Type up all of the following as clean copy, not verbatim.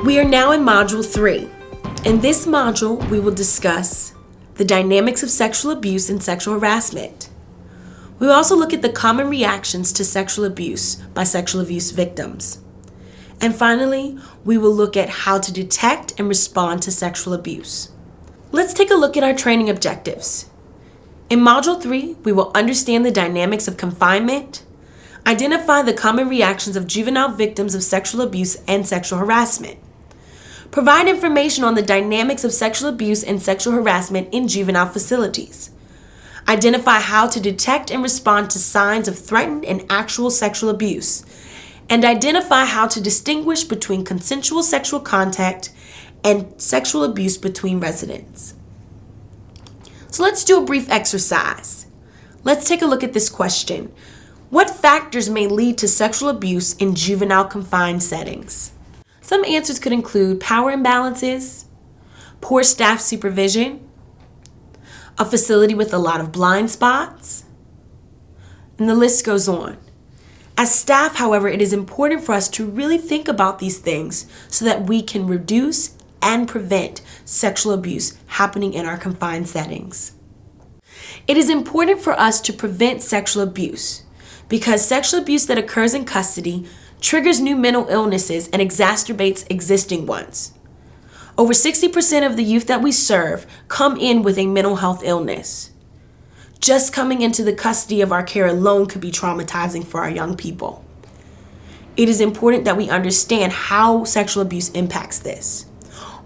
We are now in Module 3. In this module, we will discuss the dynamics of sexual abuse and sexual harassment. We will also look at the common reactions to sexual abuse by sexual abuse victims. And finally, we will look at how to detect and respond to sexual abuse. Let's take a look at our training objectives. In Module 3, we will understand the dynamics of confinement, identify the common reactions of juvenile victims of sexual abuse and sexual harassment, provide information on the dynamics of sexual abuse and sexual harassment in juvenile facilities, identify how to detect and respond to signs of threatened and actual sexual abuse, and identify how to distinguish between consensual sexual contact and sexual abuse between residents. So let's do a brief exercise. Let's take a look at this question. What factors may lead to sexual abuse in juvenile confined settings? Some answers could include power imbalances, poor staff supervision, a facility with a lot of blind spots, and the list goes on. As staff, however, it is important for us to really think about these things so that we can reduce and prevent sexual abuse happening in our confined settings. It is important for us to prevent sexual abuse because sexual abuse that occurs in custody triggers new mental illnesses and exacerbates existing ones. Over 60% of the youth that we serve come in with a mental health illness. Just coming into the custody of our care alone could be traumatizing for our young people. It is important that we understand how sexual abuse impacts this.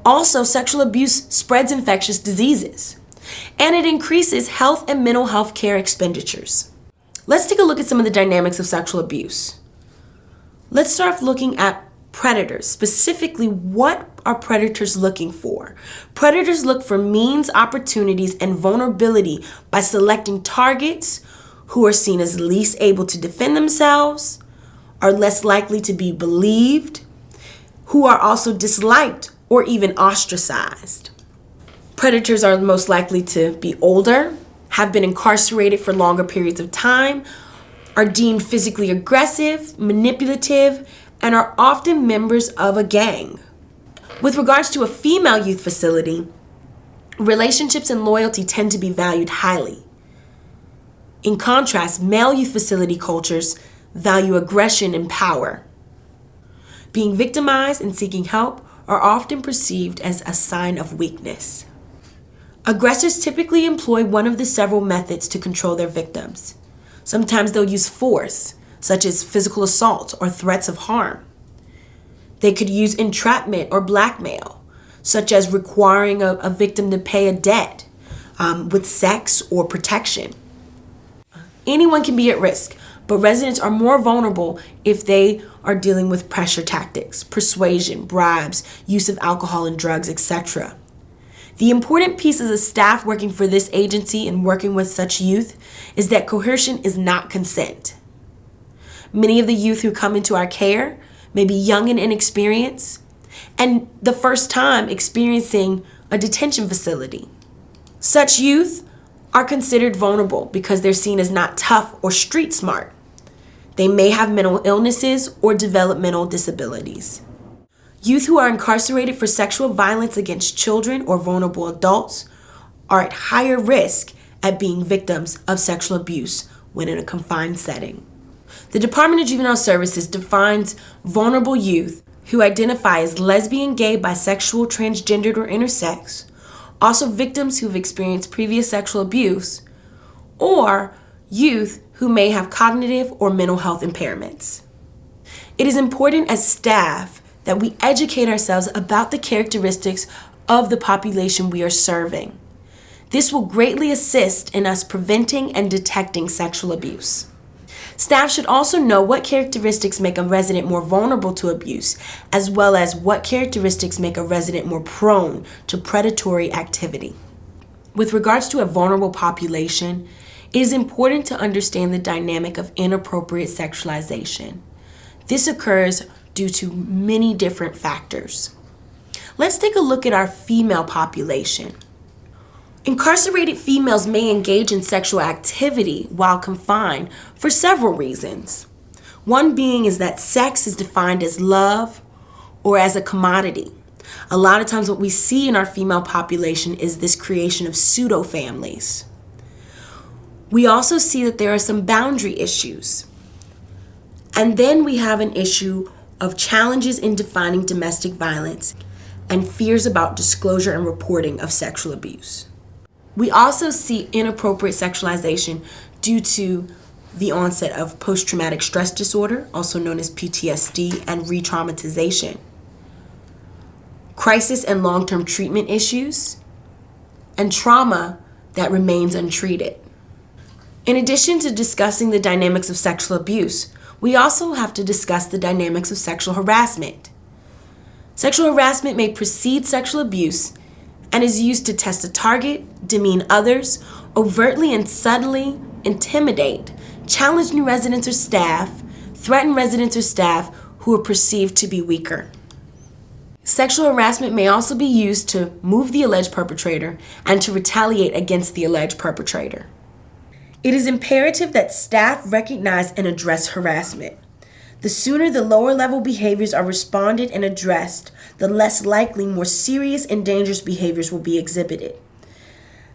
Also, sexual abuse spreads infectious diseases, and it increases health and mental health care expenditures. Let's take a look at some of the dynamics of sexual abuse. Let's start off looking at predators. Specifically, what are predators looking for? Predators look for means, opportunities, and vulnerability by selecting targets who are seen as least able to defend themselves, are less likely to be believed, who are also disliked or even ostracized. Predators are most likely to be older, have been incarcerated for longer periods of time, are deemed physically aggressive, manipulative, and are often members of a gang. With regards to a female youth facility, relationships and loyalty tend to be valued highly. In contrast, male youth facility cultures value aggression and power. Being victimized and seeking help are often perceived as a sign of weakness. Aggressors typically employ one of the several methods to control their victims. Sometimes they'll use force, such as physical assault or threats of harm. They could use entrapment or blackmail, such as requiring a victim to pay a debt with sex or protection. Anyone can be at risk, but residents are more vulnerable if they are dealing with pressure tactics, persuasion, bribes, use of alcohol and drugs, etc. The important piece as a staff working for this agency and working with such youth is that coercion is not consent. Many of the youth who come into our care may be young and inexperienced and the first time experiencing a detention facility. Such youth are considered vulnerable because they're seen as not tough or street smart. They may have mental illnesses or developmental disabilities. Youth who are incarcerated for sexual violence against children or vulnerable adults are at higher risk at being victims of sexual abuse when in a confined setting. The Department of Juvenile Services defines vulnerable youth who identify as lesbian, gay, bisexual, transgendered, or intersex, also victims who've experienced previous sexual abuse, or youth who may have cognitive or mental health impairments. It is important as staff that we educate ourselves about the characteristics of the population we are serving. This will greatly assist in us preventing and detecting sexual abuse. Staff should also know what characteristics make a resident more vulnerable to abuse, as well as what characteristics make a resident more prone to predatory activity. With regards to a vulnerable population, it is important to understand the dynamic of inappropriate sexualization. This occurs due to many different factors. Let's take a look at our female population. Incarcerated females may engage in sexual activity while confined for several reasons. One being is that sex is defined as love or as a commodity. A lot of times what we see in our female population is this creation of pseudo families. We also see that there are some boundary issues. And then we have an issue of challenges in defining domestic violence and fears about disclosure and reporting of sexual abuse. We also see inappropriate sexualization due to the onset of post-traumatic stress disorder, also known as PTSD, and re-traumatization, crisis and long-term treatment issues, and trauma that remains untreated. In addition to discussing the dynamics of sexual abuse, we also have to discuss the dynamics of sexual harassment. Sexual harassment may precede sexual abuse and is used to test a target, demean others, overtly and subtly intimidate, challenge new residents or staff, threaten residents or staff who are perceived to be weaker. Sexual harassment may also be used to move the alleged perpetrator and to retaliate against the alleged perpetrator. It is imperative that staff recognize and address harassment. The sooner the lower level behaviors are responded and addressed, the less likely more serious and dangerous behaviors will be exhibited.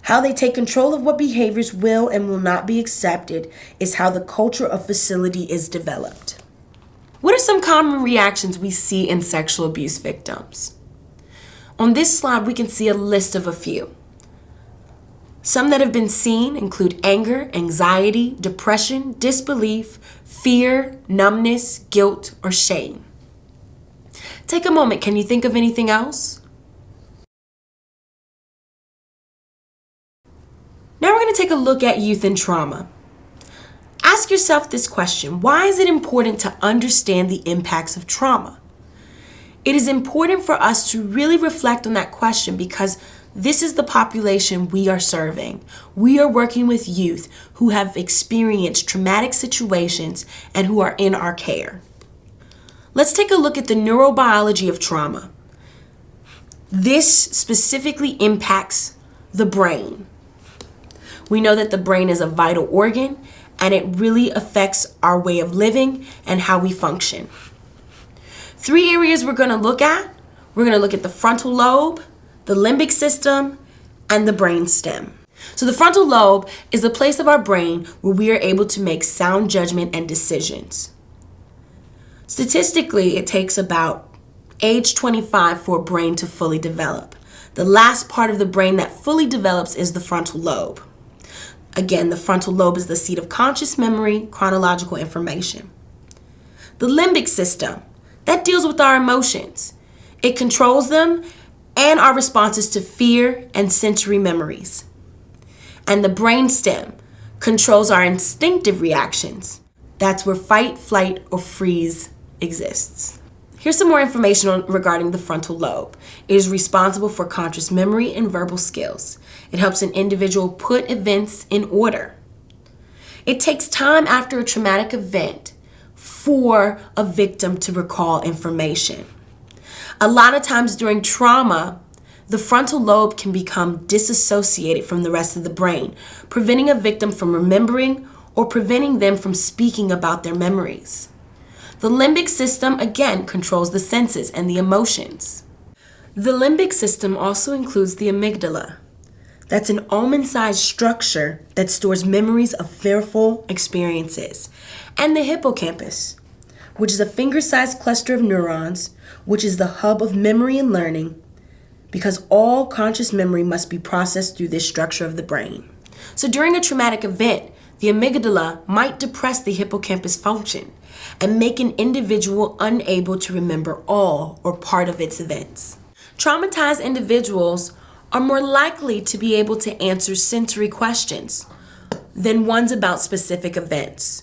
How they take control of what behaviors will and will not be accepted is how the culture of facility is developed. What are some common reactions we see in sexual abuse victims? On this slide, we can see a list of a few. Some that have been seen include anger, anxiety, depression, disbelief, fear, numbness, guilt, or shame. Take a moment. Can you think of anything else? Now we're going to take a look at youth and trauma. Ask yourself this question: why is it important to understand the impacts of trauma? It is important for us to really reflect on that question because this is the population we are serving. We are working with youth who have experienced traumatic situations and who are in our care. Let's take a look at the neurobiology of trauma. This specifically impacts the brain. We know that the brain is a vital organ and it really affects our way of living and how we function. 3 areas we're going to look at. We're going to look at the frontal lobe, the limbic system, and the brain stem. So the frontal lobe is the place of our brain where we are able to make sound judgment and decisions. Statistically, it takes about age 25 for a brain to fully develop. The last part of the brain that fully develops is the frontal lobe. Again, the frontal lobe is the seat of conscious memory, chronological information. The limbic system, that deals with our emotions. It controls them and our responses to fear and sensory memories. And the brain stem controls our instinctive reactions. That's where fight, flight, or freeze exists. Here's some more information regarding the frontal lobe. It is responsible for conscious memory and verbal skills. It helps an individual put events in order. It takes time after a traumatic event for a victim to recall information. A lot of times during trauma, the frontal lobe can become disassociated from the rest of the brain, preventing a victim from remembering or preventing them from speaking about their memories. The limbic system, again, controls the senses and the emotions. The limbic system also includes the amygdala. That's an almond-sized structure that stores memories of fearful experiences. And the hippocampus, which is a finger-sized cluster of neurons, which is the hub of memory and learning, because all conscious memory must be processed through this structure of the brain. So during a traumatic event, the amygdala might depress the hippocampus function and make an individual unable to remember all or part of its events. Traumatized individuals are more likely to be able to answer sensory questions than ones about specific events.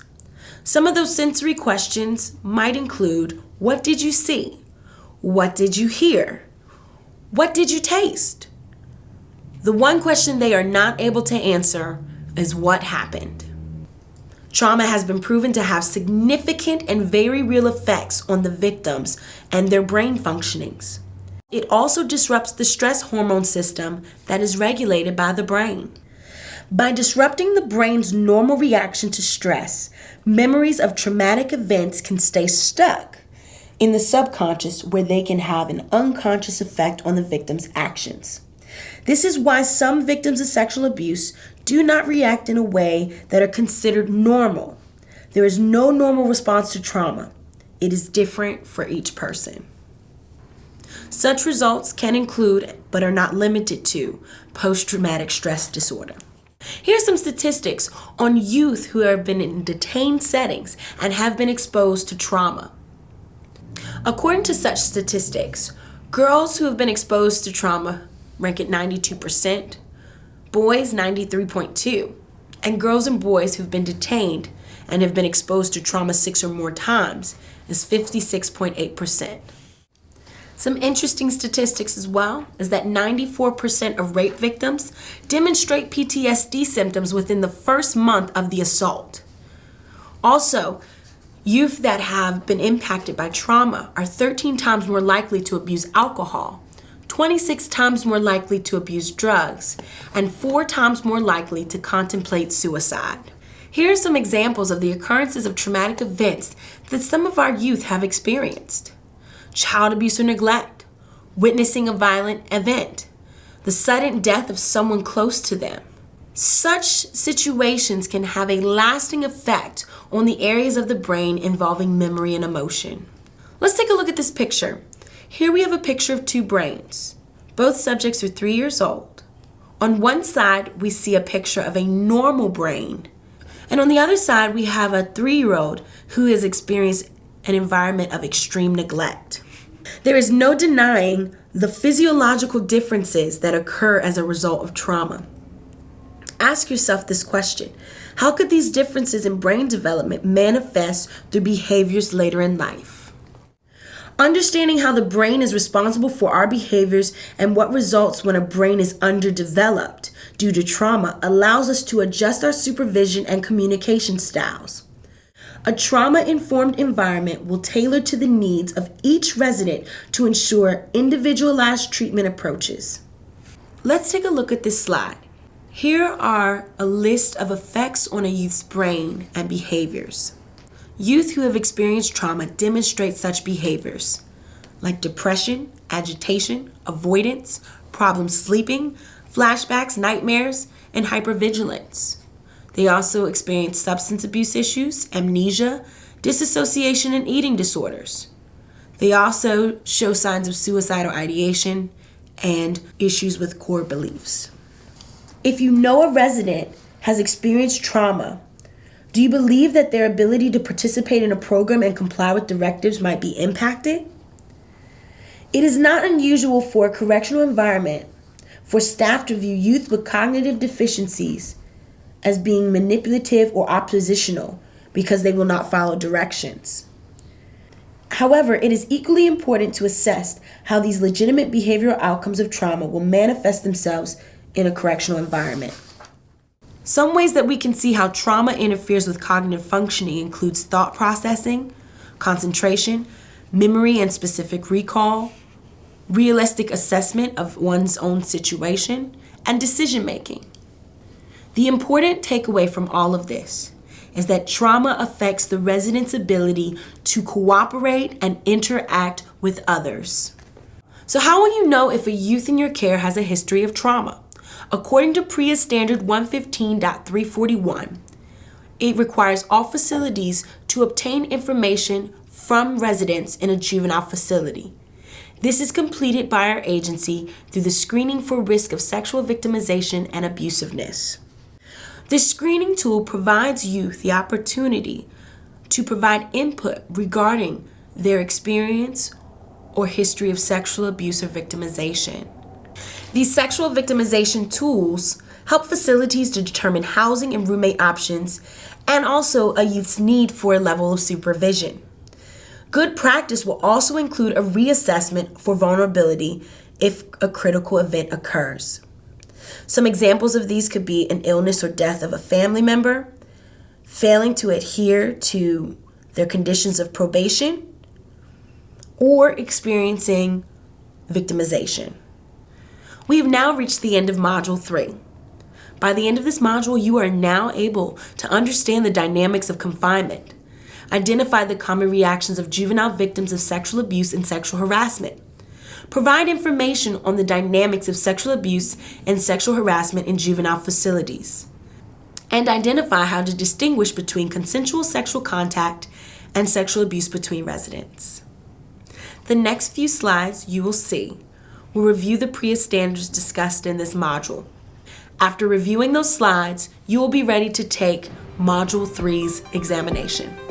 Some of those sensory questions might include, what did you see? What did you hear? What did you taste? The one question they are not able to answer is what happened. Trauma has been proven to have significant and very real effects on the victims and their brain functionings. It also disrupts the stress hormone system that is regulated by the brain. By disrupting the brain's normal reaction to stress, memories of traumatic events can stay stuck in the subconscious where they can have an unconscious effect on the victim's actions. This is why some victims of sexual abuse do not react in a way that are considered normal. There is no normal response to trauma. It is different for each person. Such results can include, but are not limited to, post-traumatic stress disorder. Here are some statistics on youth who have been in detained settings and have been exposed to trauma. According to such statistics, girls who have been exposed to trauma rank at 92%, boys 93.2%, and girls and boys who've been detained and have been exposed to trauma 6 or more times is 56.8%. Some interesting statistics as well is that 94% of rape victims demonstrate PTSD symptoms within the first month of the assault. Also, youth that have been impacted by trauma are 13 times more likely to abuse alcohol, 26 times more likely to abuse drugs, and 4 times more likely to contemplate suicide. Here are some examples of the occurrences of traumatic events that some of our youth have experienced. Child abuse or neglect, witnessing a violent event, the sudden death of someone close to them. Such situations can have a lasting effect on the areas of the brain involving memory and emotion. Let's take a look at this picture. Here we have a picture of 2 brains. Both subjects are 3 years old. On one side, we see a picture of a normal brain. And on the other side, we have a 3-year-old who has experienced an environment of extreme neglect. There is no denying the physiological differences that occur as a result of trauma. Ask yourself this question: how could these differences in brain development manifest through behaviors later in life? Understanding how the brain is responsible for our behaviors and what results when a brain is underdeveloped due to trauma allows us to adjust our supervision and communication styles. A trauma-informed environment will tailor to the needs of each resident to ensure individualized treatment approaches. Let's take a look at this slide. Here are a list of effects on a youth's brain and behaviors. Youth who have experienced trauma demonstrate such behaviors like depression, agitation, avoidance, problems sleeping, flashbacks, nightmares, and hypervigilance. They also experience substance abuse issues, amnesia, disassociation, and eating disorders. They also show signs of suicidal ideation and issues with core beliefs. If you know a resident has experienced trauma, do you believe that their ability to participate in a program and comply with directives might be impacted? It is not unusual for a correctional environment for staff to view youth with cognitive deficiencies as being manipulative or oppositional because they will not follow directions. However, it is equally important to assess how these legitimate behavioral outcomes of trauma will manifest themselves in a correctional environment. Some ways that we can see how trauma interferes with cognitive functioning includes thought processing, concentration, memory and specific recall, realistic assessment of one's own situation, and decision making. The important takeaway from all of this is that trauma affects the resident's ability to cooperate and interact with others. So how will you know if a youth in your care has a history of trauma? According to PREA Standard 115.341, it requires all facilities to obtain information from residents in a juvenile facility. This is completed by our agency through the Screening for Risk of Sexual Victimization and Abusiveness. This screening tool provides youth the opportunity to provide input regarding their experience or history of sexual abuse or victimization. These sexual victimization tools help facilities to determine housing and roommate options and also a youth's need for a level of supervision. Good practice will also include a reassessment for vulnerability if a critical event occurs. Some examples of these could be an illness or death of a family member, failing to adhere to their conditions of probation, or experiencing victimization. We have now reached the end of Module 3. By the end of this module, you are now able to understand the dynamics of confinement, Identify the common reactions of juvenile victims of sexual abuse and sexual harassment. Provide information on the dynamics of sexual abuse and sexual harassment in juvenile facilities. And identify how to distinguish between consensual sexual contact and sexual abuse between residents. The next few slides you will see will review the PREA standards discussed in this module. After reviewing those slides, you will be ready to take Module 3's examination.